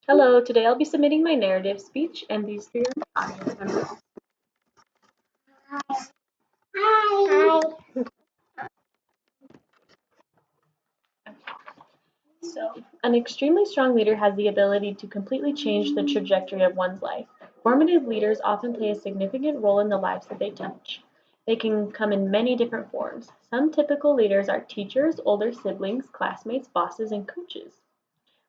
Hello, today I'll be submitting my narrative speech, and these three are my audience members. Hi. So, an extremely strong leader has the ability to completely change the trajectory of one's life. Formative leaders often play a significant role in the lives that they touch. They can come in many different forms. Some typical leaders are teachers, older siblings, classmates, bosses, and coaches.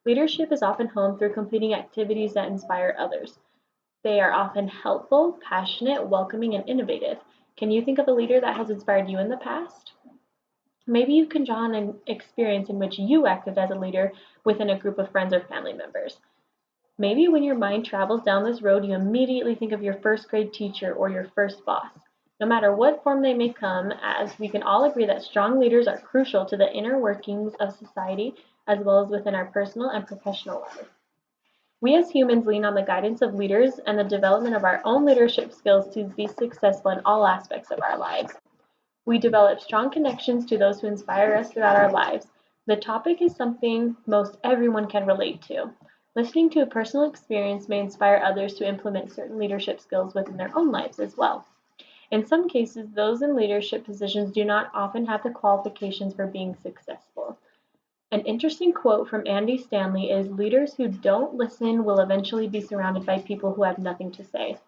Leadership is often honed through completing activities that inspire others. They are often helpful, passionate, welcoming, and innovative. Can you think of a leader that has inspired you in the past? Maybe you can draw on an experience in which you acted as a leader within a group of friends or family members. Maybe when your mind travels down this road, you immediately think of your first grade teacher or your first boss. No matter what form they may come as, we can all agree that strong leaders are crucial to the inner workings of society as well as within our personal and professional life. We as humans lean on the guidance of leaders and the development of our own leadership skills to be successful in all aspects of our lives. We develop strong connections to those who inspire us throughout our lives. The topic is something most everyone can relate to. Listening to a personal experience may inspire others to implement certain leadership skills within their own lives as well. In some cases, those in leadership positions do not often have the qualifications for being successful. An interesting quote from Andy Stanley is leaders who don't listen will eventually be surrounded by people who have nothing to say.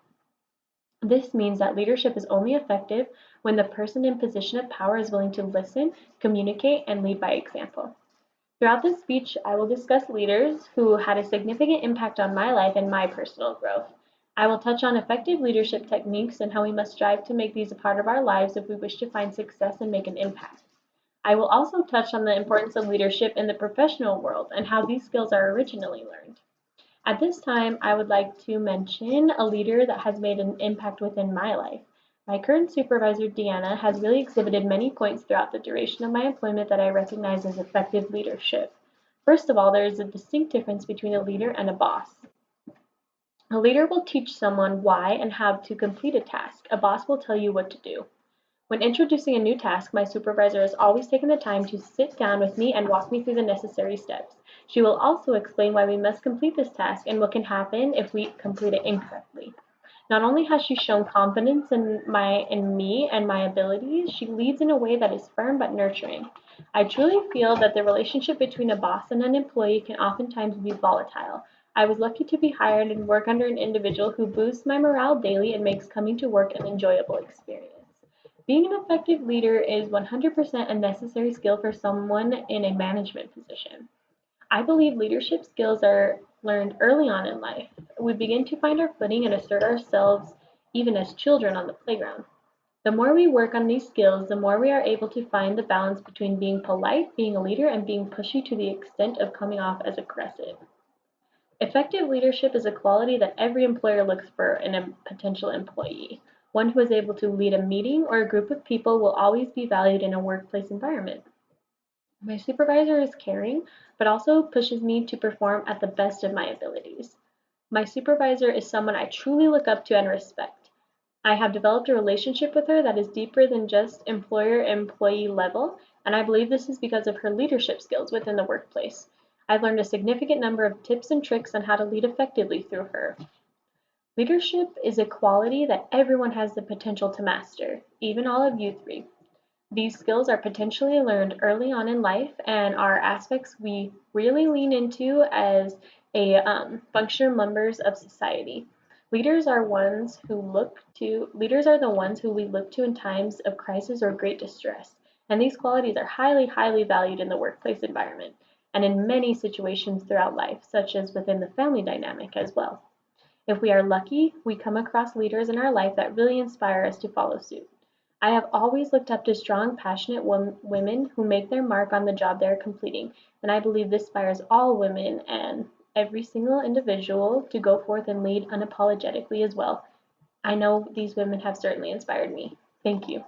This means that leadership is only effective when the person in position of power is willing to listen, communicate, and lead by example. Throughout this speech, I will discuss leaders who had a significant impact on my life and my personal growth. I will touch on effective leadership techniques and how we must strive to make these a part of our lives if we wish to find success and make an impact. I will also touch on the importance of leadership in the professional world and how these skills are originally learned. At this time, I would like to mention a leader that has made an impact within my life. My current supervisor, Deanna, has really exhibited many points throughout the duration of my employment that I recognize as effective leadership. First of all, there is a distinct difference between a leader and a boss. A leader will teach someone why and how to complete a task. A boss will tell you what to do. When introducing a new task, my supervisor has always taken the time to sit down with me and walk me through the necessary steps. She will also explain why we must complete this task and what can happen if we complete it incorrectly. Not only has she shown confidence in me and my abilities, she leads in a way that is firm but nurturing. I truly feel that the relationship between a boss and an employee can oftentimes be volatile. I was lucky to be hired and work under an individual who boosts my morale daily and makes coming to work an enjoyable experience. Being an effective leader is 100% a necessary skill for someone in a management position. I believe leadership skills are learned early on in life. We begin to find our footing and assert ourselves even as children on the playground. The more we work on these skills, the more we are able to find the balance between being polite, being a leader, and being pushy to the extent of coming off as aggressive. Effective leadership is a quality that every employer looks for in a potential employee. One who is able to lead a meeting or a group of people will always be valued in a workplace environment. My supervisor is caring, but also pushes me to perform at the best of my abilities. My supervisor is someone I truly look up to and respect. I have developed a relationship with her that is deeper than just employer employee level, and I believe this is because of her leadership skills within the workplace. I've learned a significant number of tips and tricks on how to lead effectively through her. Leadership is a quality that everyone has the potential to master, even all of you three. These skills are potentially learned early on in life and are aspects we really lean into as a functional members of society. Leaders are the ones who we look to in times of crisis or great distress, and these qualities are highly, highly valued in the workplace environment and in many situations throughout life, such as within the family dynamic as well. If we are lucky, we come across leaders in our life that really inspire us to follow suit. I have always looked up to strong, passionate women who make their mark on the job they are completing, and I believe this inspires all women and every single individual to go forth and lead unapologetically as well. I know these women have certainly inspired me. Thank you.